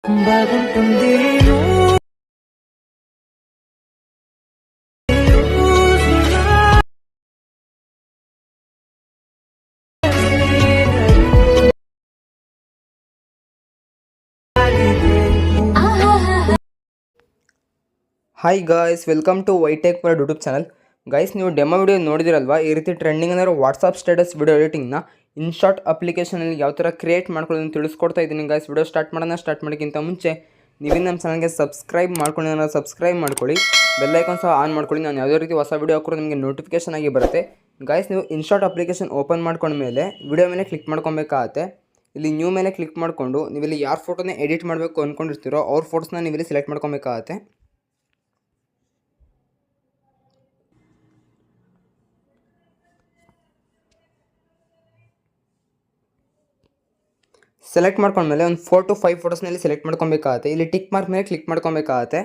బాగుంటుంది hi guys, welcome to Vitech world YouTube channel. Guys, ನೀವು demo video ನೋಡಿದಿರಲ್ವಾ? ಈ ರೀತಿ ಟ್ರೆಂಡಿಂಗ್ ಅಂದರೆ ವಾಟ್ಸಪ್ ಸ್ಟೇಟಸ್ ವಿಡಿಯೋ ಎಡಿಟಿಂಗ್ನ ಇನ್ಶಾರ್ಟ್ ಅಪ್ಲಿಕೇಶನಲ್ಲಿ ಯಾವ ಥರ ಕ್ರಿಯೇಟ್ ಮಾಡ್ಕೊಳ್ಳೋದನ್ನು ತಿಳಿಸ್ಕೊಡ್ತಾ ಇದ್ದೀನಿ. ಗೈಸ್, ವಿಡಿಯೋ ಸ್ಟಾರ್ಟ್ ಮಾಡೋಕ್ಕಿಂತ ಮುಂಚೆ ನೀವು ನಮ್ಮ ಚಾನಲ್ಗೆ ಸಬ್ಸ್ಕ್ರೈಬ್ ಮಾಡ್ಕೊಂಡು ಸಬ್ಸ್ಕ್ರೈಬ್ ಮಾಡ್ಕೊಳ್ಳಿ, ಬೆಲ್ ಐಕಾನ್ ಸಹ ಆನ್ ಮಾಡ್ಕೊಳ್ಳಿ. ನಾನು ಯಾವುದೇ ರೀತಿ ಹೊಸ ವಿಡಿಯೋ ಹಾಕಿದ್ರೆ ನಿಮಗೆ ನೋಟಿಫಿಕೇಶನ್ ಆಗಿ ಬರುತ್ತೆ. ಗೈಸ್, ನೀವು ಇನ್ಶಾರ್ಟ್ ಅಪ್ಲಿಕೇಶನ್ ಓಪನ್ ಮಾಡ್ಕೊಂಡ್ಮೇಲೆ ವಿಡಿಯೋ ಮೇಲೆ ಕ್ಲಿಕ್ ಮಾಡ್ಕೊಬೇಕಾಗತ್ತೆ. ಇಲ್ಲಿ ನ್ಯೂ ಮೇಲೆ ಕ್ಲಿಕ್ ಮಾಡಿಕೊಂಡು ನೀವಿಲ್ಲಿ ಯಾರು ಫೋಟೋನ ಎಡಿಟ್ ಮಾಡಬೇಕು ಅಂದ್ಕೊಂಡಿರ್ತೀರೋ ಅವ್ರ ಫೋಟೋಸ್ನ ನೀವಿಲ್ಲಿ ಸೆಲೆಕ್ಟ್ ಮಾಡ್ಕೊಬೇಕಾಗತ್ತೆ. ಸೆಲೆಕ್ಟ್ ಮಾಡ್ಕೊಂಡ್ಮೇಲೆ ಒಂದು 4 to 5 ಫೋಟೋಸ್ನಲ್ಲಿ ಸೆಲೆಕ್ಟ್ ಮಾಡ್ಕೊಬೇಕಾಗತ್ತೆ. ಇಲ್ಲಿ ಟಿಕ್ ಮಾರ್ಕ್ ಮೇಲೆ ಕ್ಲಿಕ್ ಮಾಡ್ಕೊಬೇಕಾಗತ್ತೆ.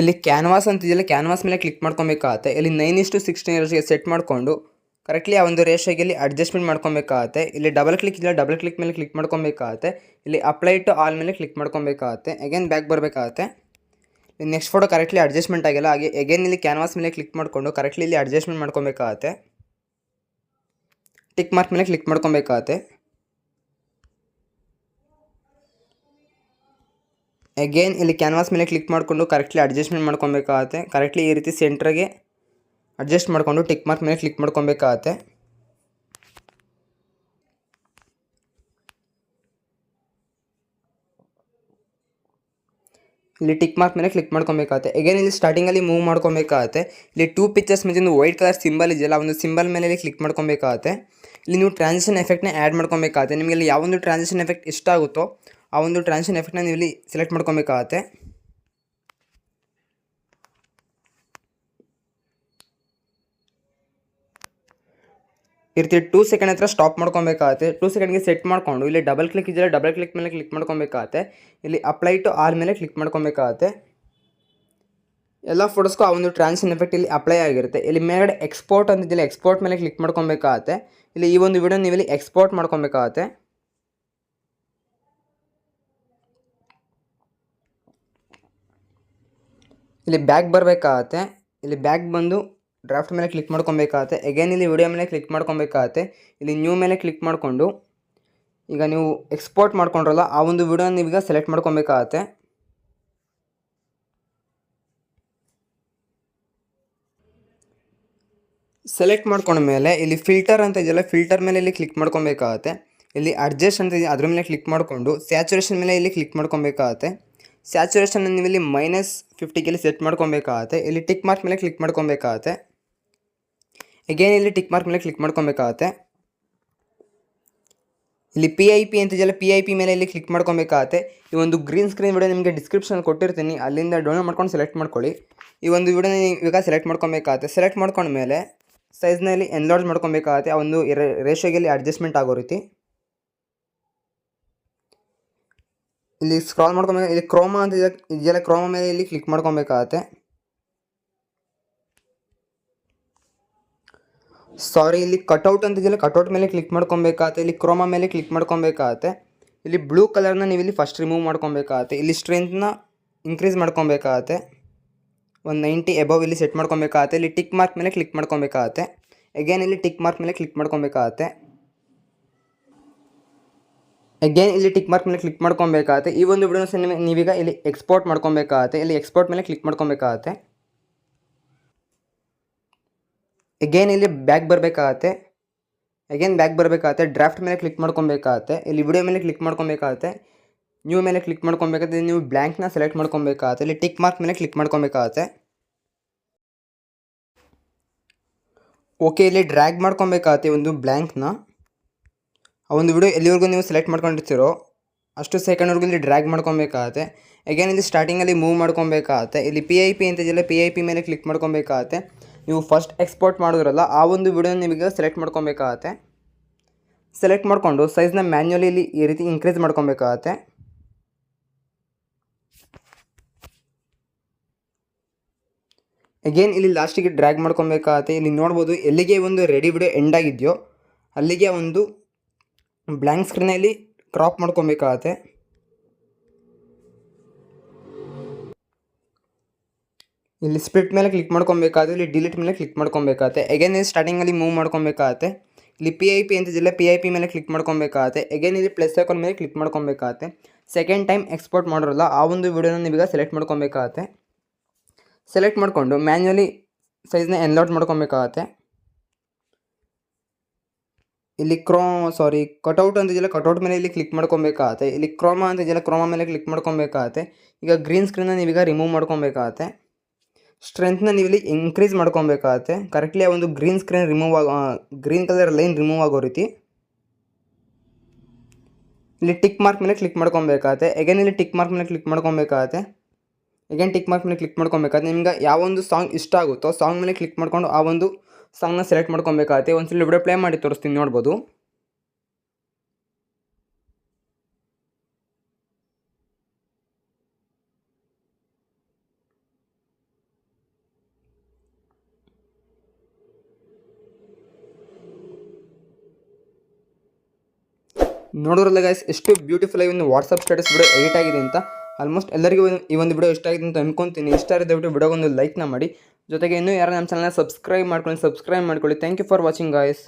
ಇಲ್ಲಿ ಕ್ಯಾನ್ವಾಸ್ ಅಂತಿದೆಯಲ್ಲ, ಕ್ಯಾನ್ವಾಸ್ ಮೇಲೆ ಕ್ಲಿಕ್ ಮಾಡ್ಕೊಬೇಕಾಗತ್ತೆ. ಇಲ್ಲಿ 9:16 ರೇಷ್ಗೆ ಸೆಟ್ ಮಾಡಿಕೊಂಡು ಕರೆಕ್ಟ್ಲಿ ಆ ಒಂದು ರೇಷಿಯೋಗೆ ಇಲ್ಲಿ ಅಡ್ಜಸ್ಟ್ಮೆಂಟ್ ಮಾಡ್ಕೊಬೇಕಾಗತ್ತೆ. ಇಲ್ಲಿ ಡಬಲ್ ಕ್ಲಿಕ್ ಇಲ್ಲ, ಡಬಲ್ ಕ್ಲಿಕ್ ಮೇಲೆ ಕ್ಲಿಕ್ ಮಾಡ್ಕೊಬೇಕಾಗತ್ತೆ. ಇಲ್ಲಿ ಅಪ್ಲೈ ಟು ಆಲ್ ಮೇಲೆ ಕ್ಲಿಕ್ ಮಾಡ್ಕೊಬೇಕಾಗತ್ತೆ. ಅಗೇನ್ ಬ್ಯಾಕ್ ಬರಬೇಕಾಗತ್ತೆ. ನೆಕ್ಸ್ಟ್ ಫೋಟೋ ಕರೆಕ್ಟ್ಲಿ ಅಡ್ಜಸ್ಟ್ಮೆಂಟ್ ಆಗಿಲ್ಲ, ಹಾಗೆ ಅಗೇನ್ ಇಲ್ಲಿ ಕ್ಯಾನ್ವಾಸ್ ಮೇಲೆ ಕ್ಲಿಕ್ ಮಾಡಿಕೊಂಡು ಕರೆಕ್ಟ್ಲಿ ಇಲ್ಲಿ ಅಡ್ಜಸ್ಟ್ಮೆಂಟ್ ಮಾಡ್ಕೊಬೇಕಾಗತ್ತೆ. ಟಿಕ್ ಮಾರ್ಕ್ ಮೇಲೆ ಕ್ಲಿಕ್ ಮಾಡ್ಕೊಬೇಕಾಗತ್ತೆ. ಅಗೇನ್ ಇಲ್ಲಿ ಕ್ಯಾನ್ವಾಸ್ ಮೇಲೆ ಕ್ಲಿಕ್ ಮಾಡಿಕೊಂಡು ಕರೆಕ್ಟ್ಲಿ ಅಡ್ಜಸ್ಟ್ಮೆಂಟ್ ಮಾಡ್ಕೊಬೇಕಾಗತ್ತೆ. ಕರೆಕ್ಟ್ಲಿ ಈ ರೀತಿ ಸೆಂಟ್ರಿಗೆ ಅಡ್ಜಸ್ಟ್ ಮಾಡಿಕೊಂಡು ಟಿಕ್ ಮಾರ್ಕ್ ಮೇಲೆ ಕ್ಲಿಕ್ ಮಾಡ್ಕೊಬೇಕಾಗತ್ತೆ. ಇಲ್ಲಿ ಟಿಕ್ ಮಾರ್ಕ್ ಮೇಲೆ ಕ್ಲಿಕ್ ಮಾಡ್ಕೊಬೇಕಾಗತ್ತೆ. ಅಗೇನ್ ಇಲ್ಲಿ ಸ್ಟಾರ್ಟಿಂಗಲ್ಲಿ ಮೂವ್ ಮಾಡ್ಕೊಬೇಕಾಗತ್ತೆ. ಇಲ್ಲಿ 2 ಪಿಕ್ಚರ್ಸ್ ಮೇಲೆ ಒಂದು ವೈಟ್ ಕಲರ್ ಸಿಂಬಲ್ ಇದೆಯಲ್ಲ, ಒಂದು ಸಿಂಬಲ್ ಮೇಲೆ ಕ್ಲಿಕ್ ಮಾಡ್ಕೊಬೇಕಾಗತ್ತೆ. ಇಲ್ಲಿ ನೀವು ಟ್ರಾನ್ಸಿಷನ್ ಎಫೆಕ್ಟ್ನ ಆ್ಯಡ್ ಮಾಡ್ಕೊಬೇಕಾಗತ್ತೆ. ನಿಮಗೆ ಇಲ್ಲಿ ಯಾವೊಂದು ಟ್ರಾನ್ಸಿಷನ್ ಎಫೆಕ್ಟ್ ಇಷ್ಟ ಆಗುತ್ತೋ ಆ ಒಂದು ಟ್ರಾನ್ಸಿಷನ್ ಎಫೆಕ್ಟ್ನ ನೀವು ಇಲ್ಲಿ ಸೆಲೆಕ್ಟ್ ಮಾಡ್ಕೊಬೇಕಾಗತ್ತೆ. ಈ ರೀತಿ 2 ಸೆಕೆಂಡ್ ಹತ್ರ ಸ್ಟಾಪ್ ಮಾಡ್ಕೊಬೇಕಾಗತ್ತೆ. 2 ಸೆಕೆಂಡ್ಗೆ ಸೆಟ್ ಮಾಡಿಕೊಂಡು ಇಲ್ಲಿ ಡಬಲ್ ಕ್ಲಿಕ್ ಇದೆಯಲ್ಲ, ಡಬಲ್ ಕ್ಲಿಕ್ ಮೇಲೆ ಕ್ಲಿಕ್ ಮಾಡ್ಕೊಬೇಕಾಗತ್ತೆ. ಇಲ್ಲಿ ಅಪ್ಲೈ ಟು ಆಲ್ ಮೇಲೆ ಕ್ಲಿಕ್ ಮಾಡ್ಕೊಬೇಕಾಗತ್ತೆ. ಎಲ್ಲ ಫೋಟೋಸ್ಗೂ ಆ ಒಂದು ಟ್ರಾನ್ಸಿಷನ್ ಎಫೆಕ್ಟ್ ಇಲ್ಲಿ ಅಪ್ಲೈ ಆಗಿರುತ್ತೆ. ಇಲ್ಲಿ ಮೇಲ್ಗಡೆ ಎಕ್ಸ್ಪೋರ್ಟ್ ಅಂತಿದ್ದಿಲ್ಲ, ಎಕ್ಸ್ಪೋರ್ಟ್ ಮೇಲೆ ಕ್ಲಿಕ್ ಮಾಡ್ಕೊಬೇಕಾಗತ್ತೆ. ಇಲ್ಲಿ ಈ ಒಂದು ವಿಡಿಯೋ ನೀವು ಇಲ್ಲಿ ಎಕ್ಸ್ಪೋರ್ಟ್ ಮಾಡ್ಕೊಬೇಕಾಗತ್ತೆ. ಇಲ್ಲಿ ಬ್ಯಾಕ್ ಬರಬೇಕಾಗತ್ತೆ. ಇಲ್ಲಿ ಬ್ಯಾಕ್ ಬಂದು ಡ್ರಾಫ್ಟ್ ಮೇಲೆ ಕ್ಲಿಕ್ ಮಾಡ್ಕೊಬೇಕಾಗತ್ತೆ. ಅಗೇನ್ ಇಲ್ಲಿ ವಿಡಿಯೋ ಮೇಲೆ ಕ್ಲಿಕ್ ಮಾಡ್ಕೊಬೇಕಾಗತ್ತೆ. ಇಲ್ಲಿ ನ್ಯೂ ಮೇಲೆ ಕ್ಲಿಕ್ ಮಾಡಿಕೊಂಡು ಈಗ ನೀವು ಎಕ್ಸ್ಪೋರ್ಟ್ ಮಾಡ್ಕೊಂಡ್ರಲ್ಲ ಆ ಒಂದು ವಿಡಿಯೋನ ನೀವೀಗ ಸೆಲೆಕ್ಟ್ ಮಾಡ್ಕೊಬೇಕಾಗತ್ತೆ. ಸೆಲೆಕ್ಟ್ ಮಾಡ್ಕೊಂಡ್ಮೇಲೆ ಇಲ್ಲಿ ಫಿಲ್ಟರ್ ಅಂತ ಇದೆಯಲ್ಲ, ಫಿಲ್ಟರ್ ಮೇಲೆ ಇಲ್ಲಿ ಕ್ಲಿಕ್ ಮಾಡ್ಕೊಬೇಕಾಗತ್ತೆ. ಇಲ್ಲಿ ಅಡ್ಜಸ್ಟ್ ಅಂತ ಇದೆ ಅದ್ರ ಮೇಲೆ ಕ್ಲಿಕ್ ಮಾಡಿಕೊಂಡು ಸ್ಯಾಚುರೇಷನ್ ಮೇಲೆ ಇಲ್ಲಿ ಕ್ಲಿಕ್ ಮಾಡ್ಕೊಬೇಕಾಗತ್ತೆ. ಸ್ಯಾಚುರೇಷನ್ ನೀವು ಇಲ್ಲಿ -50ಗೆ ಸೆಟ್ ಮಾಡ್ಕೊಬೇಕಾಗತ್ತೆ. ಇಲ್ಲಿ ಟಿಕ್ ಮಾರ್ಕ್ ಮೇಲೆ ಕ್ಲಿಕ್ ಮಾಡ್ಕೊಬೇಕಾಗತ್ತೆ. ಅಗೇನ್ ಇಲ್ಲಿ ಟಿಕ್ ಮಾರ್ಕ್ ಮೇಲೆ ಕ್ಲಿಕ್ ಮಾಡ್ಕೊಬೇಕಾಗತ್ತೆ. ಇಲ್ಲಿ PIP ಅಂತಿದೆಯಲ್ಲ, PIP ಮೇಲೆ ಇಲ್ಲಿ ಕ್ಲಿಕ್ ಮಾಡ್ಕೊಬೇಕಾಗತ್ತೆ. ಈ ಒಂದು ಗ್ರೀನ್ ಸ್ಕ್ರೀನ್ ವಿಡಿಯೋ ನಿಮಗೆ ಡಿಸ್ಕ್ರಿಪ್ಷನ್ ಕೊಟ್ಟಿರ್ತೀನಿ, ಅಲ್ಲಿಂದ ಡೌನ್ಲೋಡ್ ಮಾಡ್ಕೊಂಡು ಸೆಲೆಕ್ಟ್ ಮಾಡ್ಕೊಳ್ಳಿ. ಈ ಒಂದು ವಿಡಿಯೋನ ಇವಾಗ ಸೆಲೆಕ್ಟ್ ಮಾಡ್ಕೊಬೇಕಾಗತ್ತೆ. ಸೆಲೆಕ್ಟ್ ಮಾಡ್ಕೊಂಡ್ಮೇಲೆ ಸೈಜ್ನಲ್ಲಿ ಎನ್ಲಾರ್ಜ್ ಮಾಡ್ಕೊಬೇಕಾಗತ್ತೆ. ಆ ಒಂದು ರೇಷಿಯೋಗೆ ಅಡ್ಜಸ್ಟ್ಮೆಂಟ್ ಆಗೋ ರೀತಿ ಇಲ್ಲಿ ಸ್ಕ್ರಾಲ್ ಮಾಡ್ಕೊಬೇಕು. ಇಲ್ಲಿ ಕ್ರೋಮಾ ಅಂತ ಇದೆಯಲ್ಲ, ಕ್ರೋಮಾ ಮೇಲೆ ಇಲ್ಲಿ ಕ್ಲಿಕ್ ಮಾಡ್ಕೊಬೇಕಾಗತ್ತೆ. ಸಾರಿ, ಇಲ್ಲಿ ಕಟ್ಔಟ್ ಅಂತ ಇದೆಯಲ್ಲ, ಕಟ್ಔಟ್ ಮೇಲೆ ಕ್ಲಿಕ್ ಮಾಡ್ಕೊಬೇಕಾಗತ್ತೆ. ಇಲ್ಲಿ ಕ್ರೋಮಾ ಮೇಲೆ ಕ್ಲಿಕ್ ಮಾಡ್ಕೊಬೇಕಾಗತ್ತೆ. ಇಲ್ಲಿ ಬ್ಲೂ ಕಲರ್ನ ನೀವು ಇಲ್ಲಿ ಫಸ್ಟ್ ರಿಮೂವ್ ಮಾಡ್ಕೊಬೇಕಾಗತ್ತೆ. ಇಲ್ಲಿ ಸ್ಟ್ರೆಂತ್ನ ಇನ್ಕ್ರೀಸ್ ಮಾಡ್ಕೊಬೇಕಾಗತ್ತೆ. ಒಂದು 90 ಎಬವ್ ಇಲ್ಲಿ ಸೆಟ್ ಮಾಡ್ಕೊಬೇಕಾಗತ್ತೆ. ಇಲ್ಲಿ ಟಿಕ್ ಮಾರ್ಕ್ ಮೇಲೆ ಕ್ಲಿಕ್ ಮಾಡ್ಕೊಬೇಕಾಗತ್ತೆ. ಅಗೇನ್ ಇಲ್ಲಿ ಟಿಕ್ ಮಾರ್ಕ್ ಮೇಲೆ ಕ್ಲಿಕ್ ಮಾಡ್ಕೊಬೇಕಾಗತ್ತೆ. ಅಗೇನ್ ಇಲ್ಲಿ ಟಿಕ್ ಮಾರ್ಕ್ ಮೇಲೆ ಕ್ಲಿಕ್ ಮಾಡ್ಕೊಬೇಕಾಗತ್ತೆ. ಈ ಒಂದು ವಿಡಿಯೋನ ಸಹ ನೀವೀಗ ಇಲ್ಲಿ ಎಕ್ಸ್ಪೋರ್ಟ್ ಮಾಡ್ಕೊಬೇಕಾಗತ್ತೆ. ಇಲ್ಲಿ ಎಕ್ಸ್ಪೋರ್ಟ್ ಮೇಲೆ ಕ್ಲಿಕ್ ಮಾಡ್ಕೊಬೇಕಾಗತ್ತೆ. ಅಗೇನ್ ಇಲ್ಲಿ ಬ್ಯಾಕ್ ಬರಬೇಕಾಗತ್ತೆ. ಅಗೇನ್ ಬ್ಯಾಕ್ ಬರಬೇಕಾಗತ್ತೆ. ಡ್ರಾಫ್ಟ್ ಮೇಲೆ ಕ್ಲಿಕ್ ಮಾಡ್ಕೊಬೇಕಾಗತ್ತೆ. ಇಲ್ಲಿ ವಿಡಿಯೋ ಮೇಲೆ ಕ್ಲಿಕ್ ಮಾಡ್ಕೊಬೇಕಾಗತ್ತೆ. ನ್ಯೂ ಮೇಲೆ ಕ್ಲಿಕ್ ಮಾಡ್ಕೊಬೇಕಾಗತ್ತೆ. ನೀವು ಬ್ಲ್ಯಾಂಕ್ನ ಸೆಲೆಕ್ಟ್ ಮಾಡ್ಕೊಬೇಕಾಗತ್ತೆ. ಇಲ್ಲಿ ಟಿಕ್ ಮಾರ್ಕ್ ಮೇಲೆ ಕ್ಲಿಕ್ ಮಾಡ್ಕೊಬೇಕಾಗತ್ತೆ. ಓಕೆ, ಇಲ್ಲಿ ಡ್ರ್ಯಾಗ್ ಮಾಡ್ಕೊಬೇಕಾಗತ್ತೆ ಒಂದು ಬ್ಲ್ಯಾಂಕ್ನ. ಆ ಒಂದು ವಿಡಿಯೋ ಎಲ್ಲಿವರೆಗೂ ನೀವು ಸೆಲೆಕ್ಟ್ ಮಾಡ್ಕೊಂಡಿರ್ತೀರೋ ಅಷ್ಟು ಸೆಕೆಂಡ್ವರೆಗೂ ಇಲ್ಲಿ ಡ್ರ್ಯಾಗ್ ಮಾಡ್ಕೊಬೇಕಾಗತ್ತೆ. ಅಗೇನ್ ಇಲ್ಲಿ ಸ್ಟಾರ್ಟಿಂಗಲ್ಲಿ ಮೂವ್ ಮಾಡ್ಕೊಬೇಕಾಗತ್ತೆ. ಇಲ್ಲಿ PIP ಅಂತಿದೆಯಲ್ಲ, PIP ಮೇಲೆ ಕ್ಲಿಕ್ ಮಾಡ್ಕೊಬೇಕಾಗತ್ತೆ. ನೀವು ಫಸ್ಟ್ ಎಕ್ಸ್ಪೋರ್ಟ್ ಮಾಡಿದ್ರಲ್ಲ ಆ ಒಂದು ವಿಡಿಯೋನ ನಿಮಗೆ ಸೆಲೆಕ್ಟ್ ಮಾಡ್ಕೊಬೇಕಾಗತ್ತೆ. ಸೆಲೆಕ್ಟ್ ಮಾಡಿಕೊಂಡು ಸೈಜ್ನ ಮ್ಯಾನ್ಯುವಲಿ ಇಲ್ಲಿ ಈ ರೀತಿ ಇನ್ಕ್ರೀಸ್ ಮಾಡ್ಕೊಬೇಕಾಗತ್ತೆ. ಅಗೇನ್ ಇಲ್ಲಿ ಲಾಸ್ಟಿಗೆ ಡ್ರ್ಯಾಗ್ ಮಾಡ್ಕೊಬೇಕಾಗತ್ತೆ. ಇಲ್ಲಿ ನೋಡ್ಬೋದು ಎಲ್ಲಿಗೆ ಒಂದು ರೆಡಿ ವಿಡಿಯೋ ಎಂಡ್ ಆಗಿದೆಯೋ ಅಲ್ಲಿಗೆ ಒಂದು ಬ್ಲ್ಯಾಂಕ್ ಸ್ಕ್ರೀನಲ್ಲಿ ಕ್ರಾಪ್ ಮಾಡ್ಕೊಬೇಕಾಗತ್ತೆ. ಇಲ್ಲಿ ಸ್ಪ್ಲಿಟ್ ಮೇಲೆ ಕ್ಲಿಕ್ ಮಾಡ್ಕೊಬೇಕಾದ್ರೆ ಇಲ್ಲಿ ಡಿಲೀಟ್ ಮೇಲೆ ಕ್ಲಿಕ್ ಮಾಡ್ಕೊಬೇಕಾಗತ್ತೆ. ಎಗೇನ್ ಇಲ್ಲಿ ಸ್ಟಾರ್ಟಿಂಗಲ್ಲಿ ಮೂವ್ ಮಾಡ್ಕೊಬೇಕಾಗತ್ತೆ. ಇಲ್ಲಿ PIP ಅಂತಿದೆಯಲ್ಲ PIP ಮೇಲೆ ಕ್ಲಿಕ್ ಮಾಡ್ಕೊಬೇಕಾಗತ್ತೆ. ಎಗೇನ್ ಇಲ್ಲಿ ಪ್ಲಸ್ ಐಕಾನ್ ಮೇಲೆ ಕ್ಲಿಕ್ ಮಾಡ್ಕೊಬೇಕಾಗತ್ತೆ. ಸೆಕೆಂಡ್ ಟೈಮ್ ಎಕ್ಸ್ಪೋರ್ಟ್ ಮಾಡಿರಲ್ಲ ಆ ಒಂದು ವಿಡಿಯೋನ ನೀವೀಗ ಸೆಲೆಕ್ಟ್ ಮಾಡ್ಕೊಬೇಕಾಗತ್ತೆ. ಸೆಲೆಕ್ಟ್ ಮಾಡಿಕೊಂಡು ಮ್ಯಾನ್ಯುವಲಿ ಸೈಜ್ನ ಎನ್ಲಾಟ್ ಮಾಡ್ಕೊಬೇಕಾಗತ್ತೆ. ಇಲ್ಲಿ ಕಟೌಟ್ ಅಂತಿದೆಯಲ್ಲ ಕಟೌಟ್ ಮೇಲೆ ಇಲ್ಲಿ ಕ್ಲಿಕ್ ಮಾಡ್ಕೊಬೇಕಾಗತ್ತೆ. ಇಲ್ಲಿ ಕ್ರೋಮಾ ಅಂತಿದೆಯಲ್ಲ ಕ್ರೋಮಾ ಮೇಲೆ ಕ್ಲಿಕ್ ಮಾಡ್ಕೊಬೇಕಾಗತ್ತೆ. ಈಗ ಗ್ರೀನ್ ಸ್ಕ್ರೀನ್ನ ನೀವೀಗ ರಿಮೂವ್ ಮಾಡ್ಕೊಬೇಕಾಗತ್ತೆ. ಸ್ಟ್ರೆಂತ್ನ ನೀವು ಇಲ್ಲಿ ಇನ್ಕ್ರೀಸ್ ಮಾಡ್ಕೊಬೇಕಾಗತ್ತೆ. ಕರೆಕ್ಟ್ಲಿ ಆ ಒಂದು ಗ್ರೀನ್ ಕಲರ್ ಲೈನ್ ರಿಮೂವ್ ಆಗೋ ರೀತಿ. ಇಲ್ಲಿ ಟಿಕ್ ಮಾರ್ಕ್ ಮೇಲೆ ಕ್ಲಿಕ್ ಮಾಡ್ಕೊಬೇಕಾಗತ್ತೆ. ಎಗೇನ್ ಇಲ್ಲಿ ಟಿಕ್ ಮಾರ್ಕ್ ಮೇಲೆ ಕ್ಲಿಕ್ ಮಾಡ್ಕೊಬೇಕಾಗತ್ತೆ. ಟಿಕ್ ಮಾರ್ಕ್ ಮೇಲೆ ಕ್ಲಿಕ್ ಮಾಡ್ಕೊಬೇಕಾಗತ್ತೆ. ನಿಮ್ಗೆ ಯಾವ ಒಂದು ಸಾಂಗ್ ಇಷ್ಟ ಆಗುತ್ತೋ ಸಾಂಗ್ ಮೇಲೆ ಕ್ಲಿಕ್ ಮಾಡ್ಕೊಂಡು ಆ ಒಂದು ಸಾಂಗ್ನ ಸೆಲೆಕ್ಟ್ ಮಾಡ್ಕೊಬೇಕಾಗತ್ತೆ. ಒಂದ್ಸಲ ವಿಡಿಯೋ ಪ್ಲೇ ಮಾಡಿ ತೋರಿಸ್ತೀನಿ, ನೋಡ್ಬೋದು. ನೋಡೋರಲ್ಲ ಗೈಸ್ ಎಷ್ಟು ಬ್ಯೂಟಿಫುಲ್ ಆಗಿ ಒಂದು ವಾಟ್ಸಪ್ ಸ್ಟೇಟಸ್ ವಿಡಿಯೋ ಎಡಿಟ್ ಆಗಿದೆ ಅಂತ. ಆಲ್ಮೋಸ್ಟ್ ಎಲ್ಲರಿಗೂ ಈ ಒಂದು ವಿಡಿಯೋ ಇಷ್ಟ ಆಗಿದೆ ಅಂತ ಅನ್ಕೊತೀನಿ. ಇಷ್ಟ ಆಗಿದೆ ವಿಡಿಯೋಗೊಂದು ಲೈಕ್ನ ಮಾಡಿ. ಜೊತೆಗೆ ಇನ್ನೂ ಯಾರು ನಮ್ಮ ಚಾನಲ್ನ ಸಬ್ಸ್ಕ್ರೈಬ್ ಮಾಡ್ಕೊಳ್ಳಿ. Thank you for watching guys.